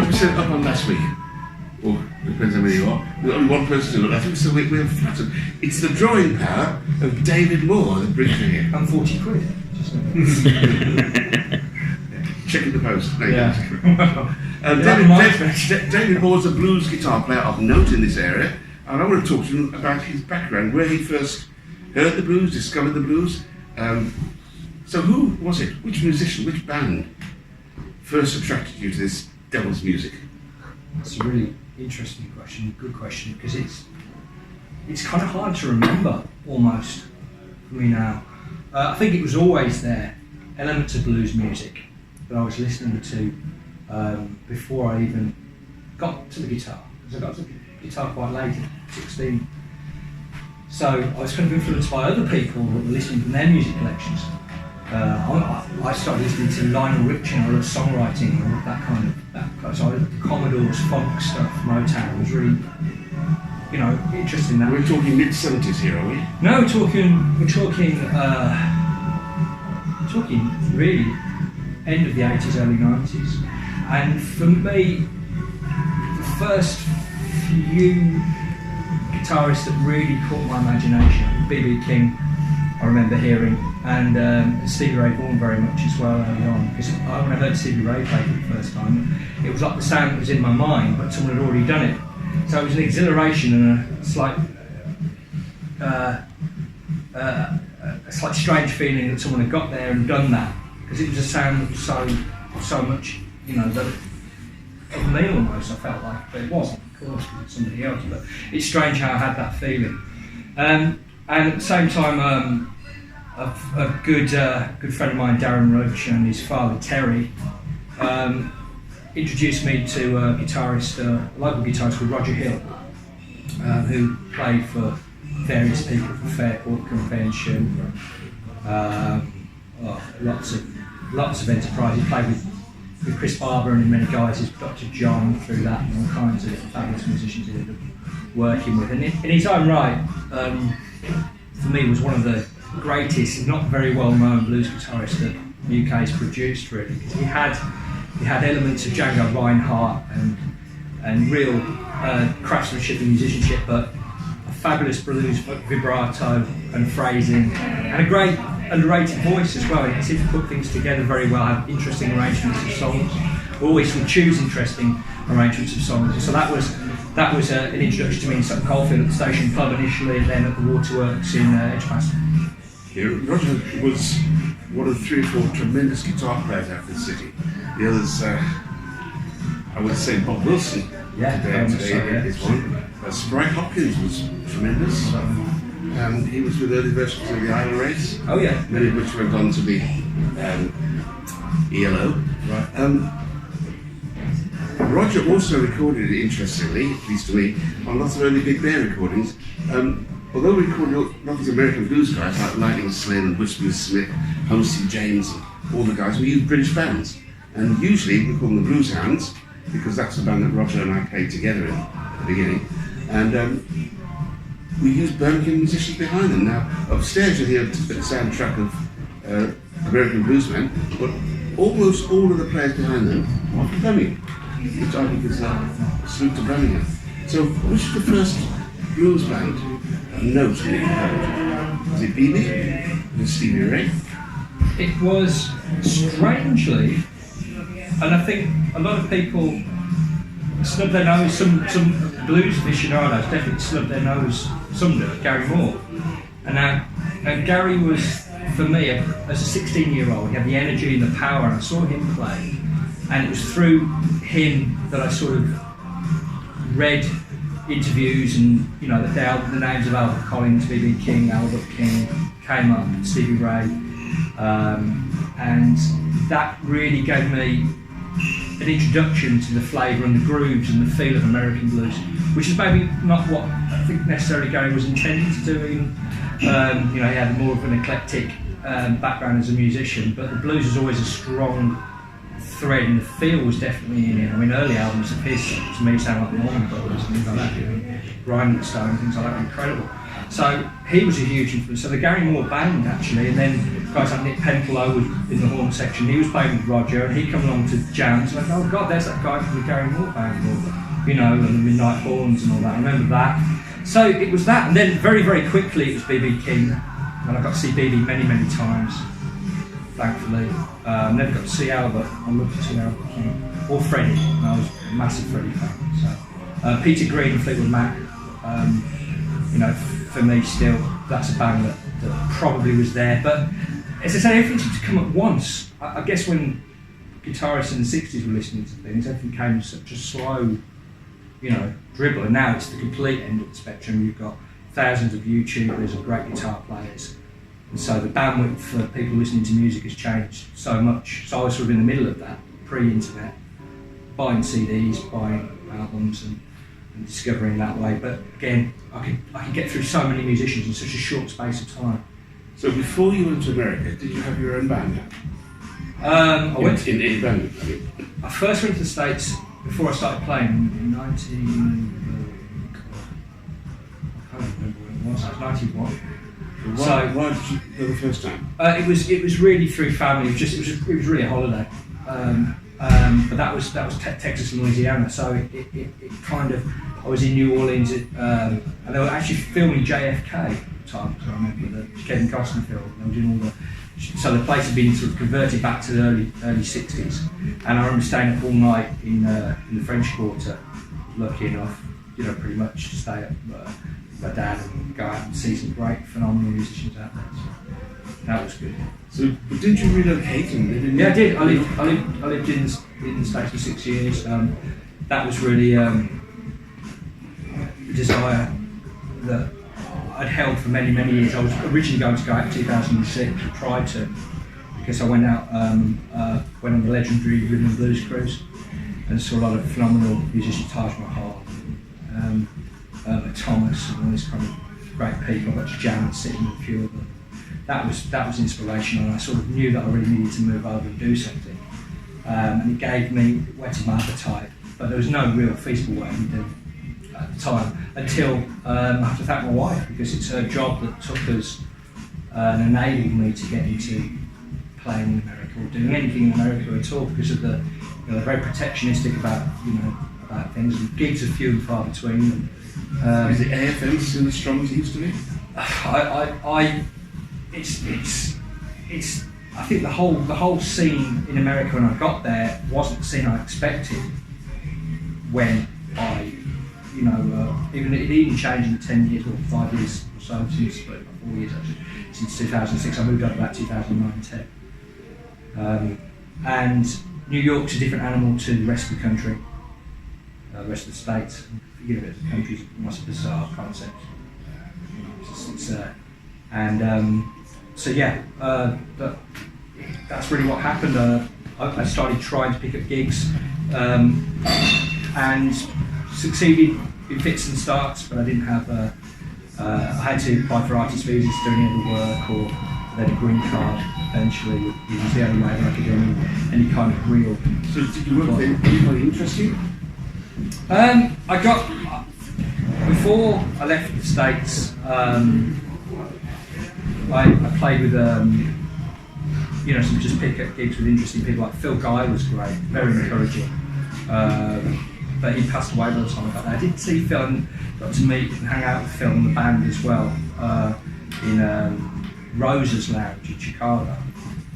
20% up on last week. Or depends how many you are. There's only one person to look at it, so we're flattered. It's the drawing power of David Moore that brings you here. And 40 quid. Check in the post. Yeah. David Moore's a blues guitar player of note in this area, and I want to talk to him about his background, where he first heard the blues, discovered the blues. So who was it? Which musician, which band first attracted you to this devil's music? That's a really interesting question, good question, because it's kind of hard to remember almost for me now. I think it was always there, elements of blues music that I was listening to before I even got to the guitar, because I got to the guitar quite late, at 16. So I was kind of influenced by other people that were listening from their music collections. I started listening to Lionel Richie, and I loved songwriting and that kind of, so the Commodores, funk stuff, Motown was really, interesting. That we're talking mid-70s here, are we? No, we're talking really end of the 80s, early 90s. And for me, the first few guitarists that really caught my imagination, B.B. King, I remember hearing, and Stevie Ray Vaughan very much as well early on, because when I heard Stevie Ray play for the first time, it was like the sound that was in my mind, but someone had already done it. So it was an exhilaration and a slight strange feeling that someone had got there and done that, because it was a sound that was so much, of me almost, I felt like, but it wasn't, of course, because it's somebody else, but it's strange how I had that feeling. And at the same time, a good friend of mine, Darren Roach, and his father, Terry, introduced me to a guitarist, a local guitarist called Roger Hill, who played for various people, for Fairport Convention, lots of enterprise. He played with Chris Barber and many guys, as Dr. John, through that, and all kinds of fabulous musicians he ended up working with. And in his own right, for me, was one of the greatest, not very well known blues guitarists that the UK has produced, really, because he had elements of Django Reinhardt and real craftsmanship and musicianship, but a fabulous blues vibrato and phrasing, and a great underrated voice as well. He seemed to put things together very well, had interesting arrangements of songs, always would choose interesting arrangements of songs. So that was an introduction to me in Sutton Coldfield at the Station Pub initially, and then at the Waterworks in Edgbaston. Yeah, Roger was one of 3 or 4 tremendous guitar players out of the city. The others, I would say Bob Wilson. Yeah, today is one. Sprite Hopkins was tremendous. He was with early versions of the Isle Race. Oh yeah. Many of which went on to be ELO. Right. Roger also recorded, interestingly, at least to me, on lots of early Big Bear recordings. Although we recorded lots of American blues guys like Lightning Slade and Whisper Smith, Homestead James, and all the guys, we used British bands. And usually we call them the Blues Hounds, because that's the band that Roger and I played together in at the beginning. And we used Birmingham musicians behind them. Now, upstairs you'll hear the soundtrack of American Bluesmen, but almost all of the players behind them are from Birmingham, which I think is a salute to Birmingham. So, which is the first blues band note that you heard? Was it BB? Was it Stevie Ray? It was, strangely, and I think a lot of people snub their nose, some blues aficionados definitely snub their nose, some do, Gary Moore. And Gary was, for me, as a 16-year-old, he had the energy and the power, and I saw him play, and it was through him that I sort of read interviews, and the names of Albert Collins, B.B. King, Albert King came up, Stevie Ray, and that really gave me an introduction to the flavour and the grooves and the feel of American blues, which is maybe not what I think necessarily Gary was intending to do. He had more of an eclectic background as a musician, but the blues was always a strong thread, and the feel was definitely in it. I mean, early albums of his, to me, sound like the Allman Brothers and things like that, Rhinestone and things like that, incredible. So he was a huge influence. So the Gary Moore band actually, and then guys like Nick Pentelow was in the horn section. He was playing with Roger, and he come along to jams. And I thought, oh God, there's that guy from the Gary Moore band, or, you know, and the Midnight Horns and all that. I remember that. So it was that, and then very, very quickly it was B.B. King, and I got to see B.B. many, many times. Thankfully, never got to see Albert. I loved to see Albert or Freddie. And I was a massive Freddie fan. So Peter Green and Fleetwood Mac. You know, for me still, that's a band that probably was there. But as I say, everything seemed to come at once. I guess when guitarists in the 60s were listening to things, everything came in such a slow, you know, dribble. And now it's the complete end of the spectrum. You've got thousands of YouTubers and great guitar players. And so the bandwidth for people listening to music has changed so much. So I was sort of in the middle of that, pre-internet, buying CDs, buying albums and discovering that way. But again, I could get through so many musicians in such a short space of time. So before you went to America, did you have your own band? I went in England. I first went to the States before I started playing in I can't remember when it was. It was 91. Why did you go the first time? It was really through family. It was really a holiday. But that was Texas and Louisiana. So it kind of, I was in New Orleans, and they were actually filming JFK at the time. So I remember the Kevin Costner film. They were doing all the. So the place had been sort of converted back to the early 60s, and I remember staying up all night in the French Quarter. Lucky enough, you know, pretty much to stay up with my dad and go out and see some great, phenomenal musicians out there. So that was good. So, but did you relocate and live in? Yeah, I did. I lived in the States for 6 years. That was really a desire that I'd held for many, many years. I was originally going to go out in 2006, tried to, because I went out, went on the legendary Rhythm and Blues cruise and saw a lot of phenomenal musicians, Taj Mahal, Thomas, and all these kind of great people. I got to jam and sit with a few of them. That was inspirational, and I sort of knew that I really needed to move over and do something. And it gave me, whetted my appetite, but there was no real feasible way to do it at the time until I have to thank my wife, because it's her job that took us and enabled me to get into playing in America or doing anything in America at all, because of the, you know, they're very protectionistic about, you know, about things, and gigs are few and far between. Is it AFM still as strong as it used to be? It's. I think the whole scene in America when I got there wasn't the scene I expected. When I, you know, it even changed in the 10 years or 5 years or so since, 4 years actually, since 2006. I moved up about 2009, 10. And New York's a different animal to the rest of the country, the rest of the states. You know, the country's almost a bizarre concept. So yeah, that's really what happened. I started trying to pick up gigs and succeeded in fits and starts, but I didn't have. I had to apply for artist visas to do any other work, or then a green card eventually. It was the only way that I could do any kind of real. So did you work with anybody interesting? I got, before I left the States, I played with, you know, some just pick-up gigs with interesting people. Like Phil Guy was great, very encouraging. But he passed away by the time I got there. I did see Phil and got to meet and hang out with Phil and the band as well in Rosa's Lounge in Chicago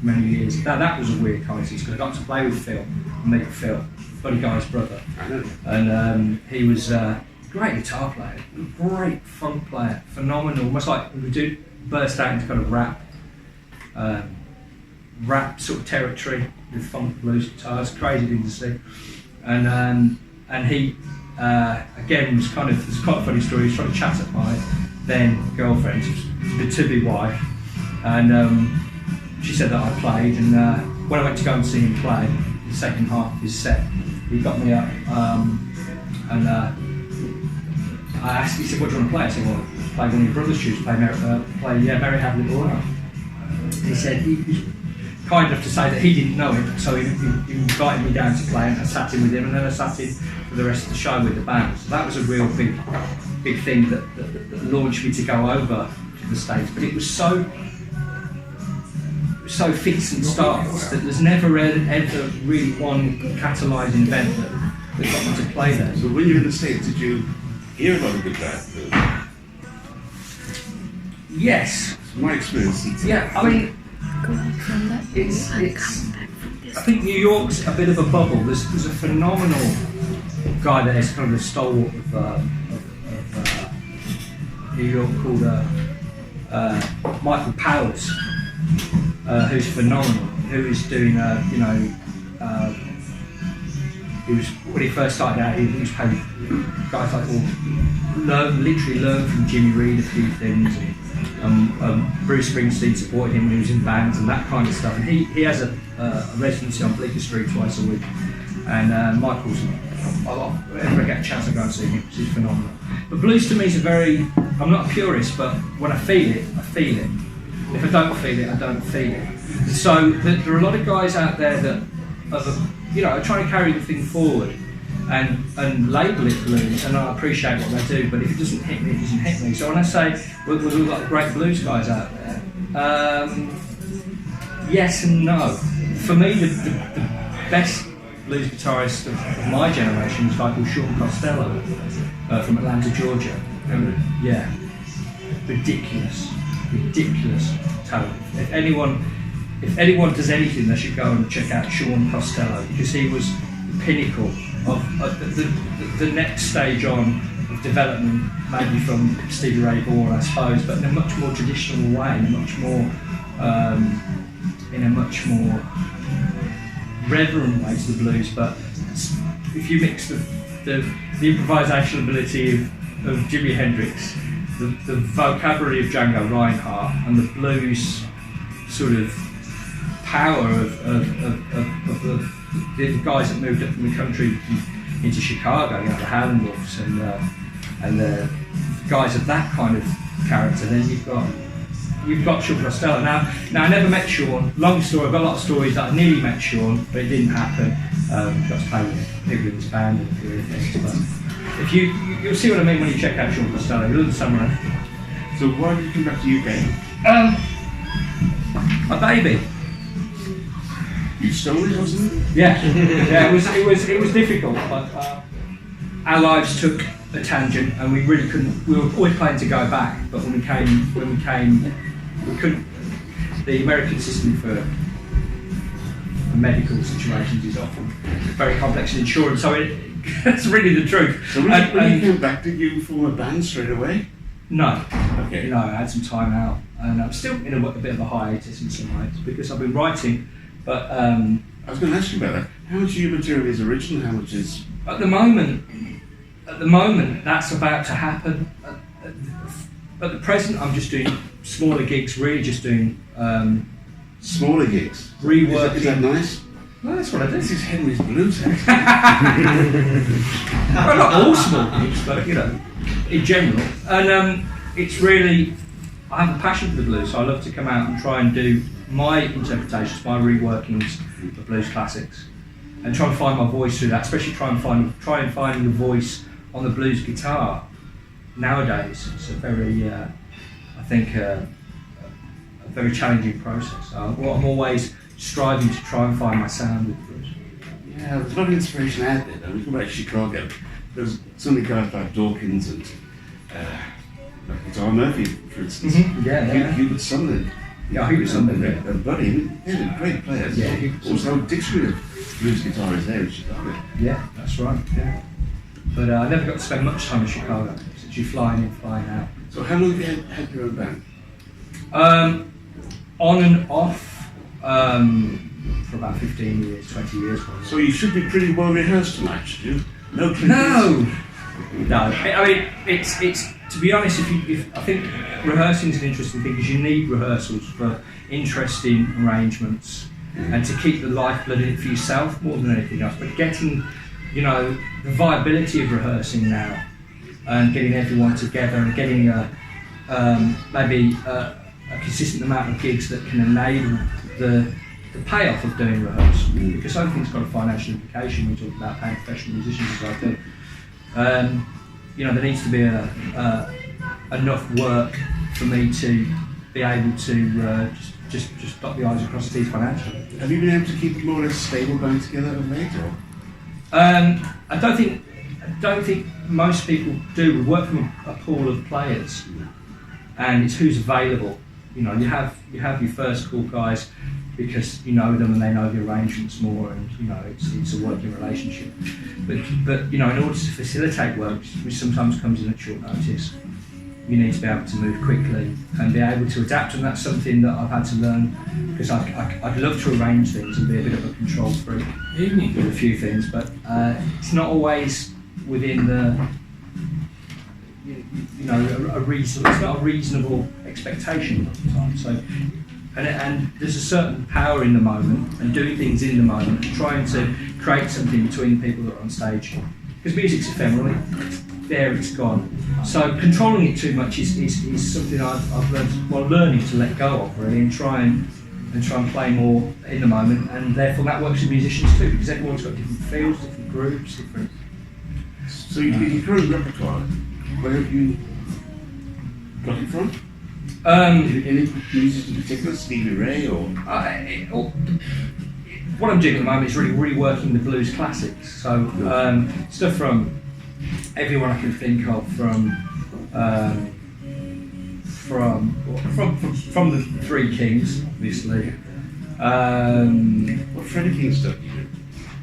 many years. That was a weird coincidence, because I got to play with Phil and meet Phil, Buddy Guy's brother. And he was a great guitar player, great funk player, phenomenal, almost like we do burst out into kind of rap sort of territory with funk blues guitars, crazy thing to see. And he again was kind of, it's quite a funny story. He was trying to chat at my then girlfriend, to be wife, and she said that I played, and when I went to go and see him play the second half of his set, he got me up and I asked, he said, what do you want to play? I said, well, play one of your brother's tunes, play Mary Had Little Order. He said, he was kind enough to say that he didn't know it, so he invited me down to play, and I sat in with him, and then I sat in for the rest of the show with the band. So that was a real big big thing that launched me to go over to the States. But it was so fits and starts that there's never ever really one catalysing event that got me to play there. So when you were in the States, did you hear about a good blues? Yes. My experience. Yeah, I mean, it's I think New York's a bit of a bubble. There's a phenomenal guy there, is kind of the stalwart of New York called Michael Powers, who's phenomenal. Who is doing he was, when he first started out, he was playing guys like literally learned from Jimmy Reed a few things. Bruce Springsteen supported him when he was in bands and that kind of stuff. And he has a residency on Bleecker Street twice a week. And Michael's, whenever I get a chance I go and see him, he's phenomenal. But blues to me is I'm not a purist, but when I feel it, I feel it. If I don't feel it, I don't feel it. So there are a lot of guys out there that are trying to carry the thing forward and label it blues, and I appreciate what they do, but if it doesn't hit me, it doesn't hit me. So when I say we've got great blues guys out there, yes and no. For me, the best blues guitarist of my generation is a guy called Sean Costello from Atlanta, Georgia. Yeah, ridiculous talent. If anyone does anything, they should go and check out Sean Costello, because he was the pinnacle of the next stage on of development, maybe from Stevie Ray Vaughan, I suppose, but in a much more traditional way, in a much more reverent way to the blues. But if you mix the improvisational ability of Jimi Hendrix, the vocabulary of Django Reinhardt, and the blues sort of power of the guys that moved up from the country into Chicago, the Howlin' Wolves and the guys of that kind of character, then you've got Sean Costello. Now I never met Sean. Long story. I've got a lot of stories that I nearly met Sean, but it didn't happen. Got to play with people in his band and a few other things. But if you'll see what I mean when you check out Sean Costello. He'll somewhere. So why did you come back to UK? My baby. You stole it, wasn't it? Yeah. It was difficult, but our lives took a tangent, and we really couldn't. We were always planning to go back, but when we came, we couldn't. The American system for medical situations is often very complex in insurance, so that's really the truth. So when you came back, did you form a band straight away? No. Okay. No, I had some time out, and I'm still in a bit of a hiatus in some ways because I've been writing. But I was going to ask you about that. How much of your material is original? How much is? At the moment, that's about to happen. At the present, I'm just doing smaller gigs. Really, just doing Smaller gigs. Reworking. Is that nice? Well, that's what I do. This is Henry's Blues. Well, not all small gigs, but in general. And it's really, I have a passion for the blues, so I love to come out and try and do my interpretations, my reworkings of blues classics, and try and find my voice through that. Especially try and find the voice on the blues guitar. Nowadays, it's a very, I think, a very challenging process. I'm always striving to try and find my sound with blues. Yeah, there's a lot of inspiration out there. Though. We come back to Chicago. There's so many guys like Dawkins and like Guitar Murphy, for instance. Mm-hmm. Yeah. Hubert Sumnerland. Yeah, Hubert Sumnerland. And Buddy, they're great players. Yeah. Also, a dictionary of blues guitarists there in Chicago. Yeah, that's right. Yeah. But I never got to spend much time in Chicago. Since you flying in, flying out. So how long have you had your own band? On and off. For about 15 years, 20 years. Probably. So you should be pretty well rehearsed tonight, should you? No. I mean, it's to be honest. If I think rehearsing is an interesting thing because you need rehearsals for interesting arrangements and to keep the lifeblood in it for yourself more than anything else. But getting, the viability of rehearsing now and getting everyone together and getting maybe a consistent amount of gigs that can enable the payoff of doing rehearsal, because everything's got a financial implication when we talk about paying professional musicians as I do. there needs to be enough work for me to be able to just dot the I's across the T's financially. Have you been able to keep it more or less stable going together of late, or? I don't think most people do. We work from a pool of players, and it's who's available. You have your first call guys because you know them and they know the arrangements more, and it's a working relationship. But in order to facilitate work, which sometimes comes in at short notice, you need to be able to move quickly and be able to adapt, and that's something that I've had to learn, because I'd love to arrange things and be a bit of a control freak with a few things, but it's not always within a reasonable. It's not a reasonable expectation all the time. So, and there's a certain power in the moment and doing things in the moment, and trying to create something between the people that are on stage, because music's ephemeral. There, it's gone. So controlling it too much is something I've learned, learning to let go of really, and try and play more in the moment, and therefore that works with musicians too, because everyone's got different feels, different groups, different. So your current repertoire, where have you got it from? Any musicians in particular, Stevie Ray or? What I'm doing at the moment is really reworking the blues classics. So stuff from everyone I can think of, from the Three Kings, obviously. What Freddie King stuff do you do?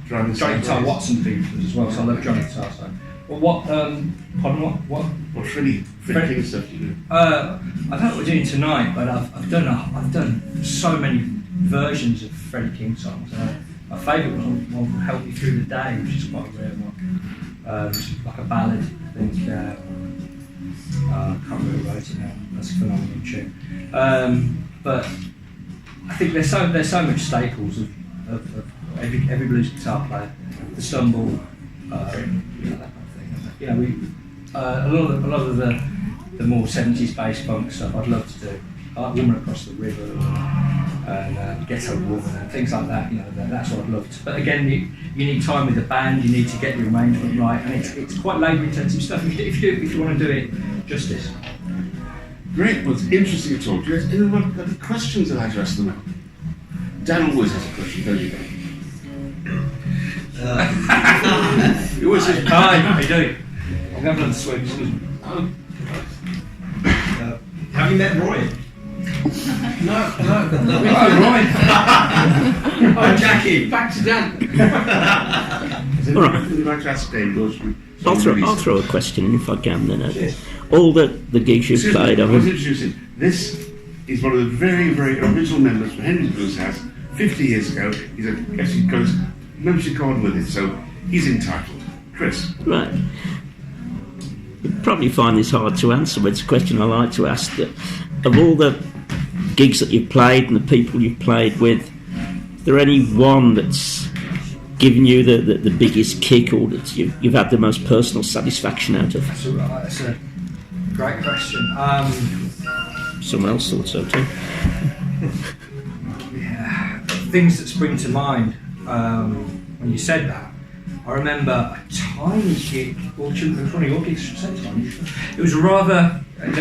Johnny Guitar Watson features as well, so I love Johnny Guitar. So, well, what Freddie King stuff do you do? I don't know what we're doing tonight, but I've done so many versions of Freddie King songs. My favourite one will Help Me Through the Day, which is quite a rare one. Like a ballad, I think. I can't remember who wrote it now. That's a phenomenal tune. But I think there's so much staples of every blues guitar player. The stumble, that kind of thing. A lot of the more 70s based funk stuff I'd love to do. Like Woman Across the River and Ghetto Woman and things like that. That's what I'd love to. But again, you need time with the band. You need to get the arrangement right, and it's quite labour-intensive stuff. If you want to do it justice. Great. Well, it's interesting to talk to you. Anyone got any questions I'd like to ask them? Dan always has a question, don't you, Dan? You always say, hi, how you doing? I'm going to the swing. Have you met Roy? No. Oh, Roy. Oh, Jackie, back to Dan. All right. Would you like to ask Dave? I'll throw a question in if I can then. All the gigs you've played, I was introducing. This is one of the very, very original members from Henry's Blues House 50 years ago. He's actually got his membership card with it, so he's entitled. Chris. Right. You'd probably find this hard to answer, but it's a question I like to ask. That of all the gigs that you've played and the people you've played with, is there any one that's given you the biggest kick, or that you've had the most personal satisfaction out of? That's a great question. Someone else thought so too. Yeah, things that spring to mind when you said that. I remember a tiny gig, or in front of your gigs, I should say tiny. It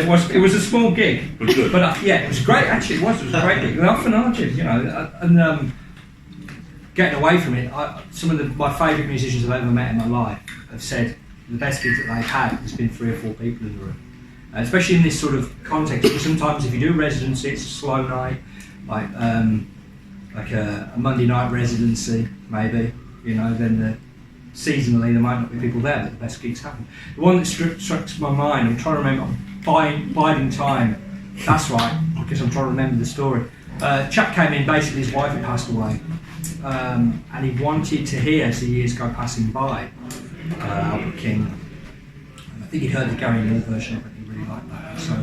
was it was a small gig, but it was great. Actually, it was a great gig. Often aren't you? And getting away from it, some of my favourite musicians I've ever met in my life have said the best gigs that they've had has been 3 or 4 people in the room. Especially in this sort of context, because sometimes if you do a residency, it's a slow night, like a Monday night residency, maybe, then seasonally there might not be people there, but the best gigs happen. The one that struck my mind, I'm trying to remember, Biding Time, that's right, because I'm trying to remember the story. Chap came in, basically his wife had passed away, and he wanted to hear, as the years go passing by, Albert King. I think he'd heard the Gary Moore version of it, he really liked that. So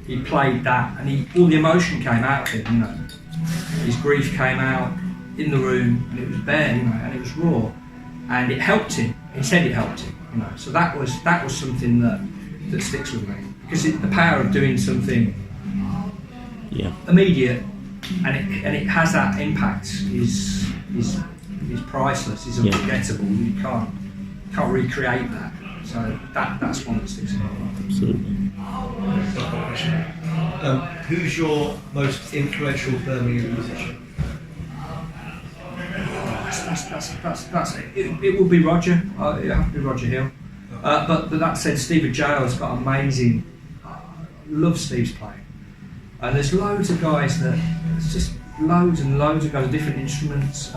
he played that, and all the emotion came out of him, His grief came out in the room, and it was bare, and it was raw. And it helped him. He said it helped him, So that was something that sticks with me, because the power of doing something immediate, and it has that impact is priceless. Is unforgettable. You can't recreate that. So that's one that sticks in my mind. Absolutely. Who's your most influential Birmingham musician? It will be Roger. It'll have to be Roger Hill. But that said, Steve Jail's got amazing. Love Steve's playing, and there's loads of guys that it's just loads and loads of guys with different instruments.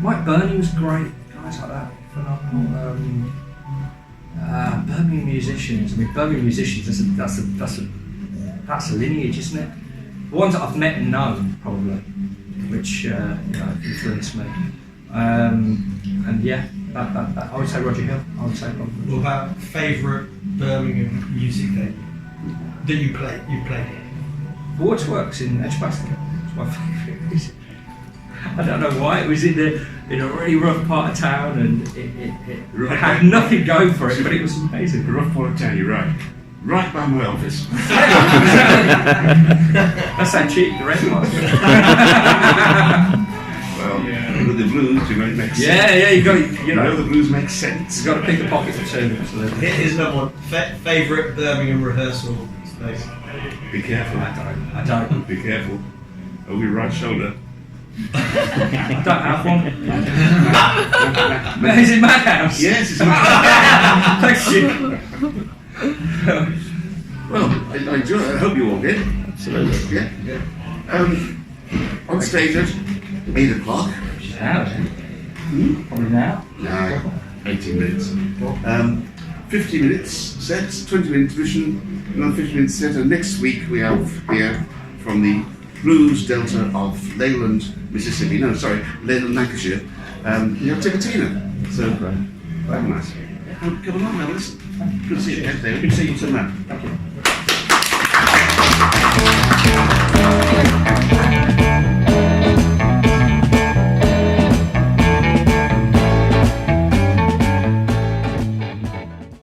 Mike Burney was great. Guys like that, phenomenal. Birmingham musicians. I mean, Birmingham musicians. That's a lineage, isn't it? The ones that I've met and known, probably, which influenced me. And yeah, that I would say Roger Hill. I would say probably. What about favourite Birmingham music venue that you played in? Waterworks in Edgbaston. It's my favourite. I don't know why. It was in a really rough part of town, and it had nothing going for it, but it was amazing. The rough part of town, you're right. Right by my office. That's that cheap, the rest was. Well, with the blues, you know, it makes sense. Yeah, you got it. You know, the blues make sense. You've got to pick the pocket for two. Absolutely. Here's another one. Favourite Birmingham rehearsal space? Be careful. I don't. Be careful. Over your right shoulder. I don't have one. Is it Madhouse? Yes, it's not. Thanks, Jim. Well, I enjoy it. I hope you all did. Absolutely. Yeah. On stage at 8 o'clock. Now, probably now. No, 18 minutes. 50 minutes sets, 20 minute intermission, another 50 minute set, and next week we have here from the Blues Delta of Leyland, Mississippi. No, sorry, Leyland, Lancashire. You have Ticotina. So, very nice. Come along now, listen. Good to see you. Good to see you too, man. Thank you.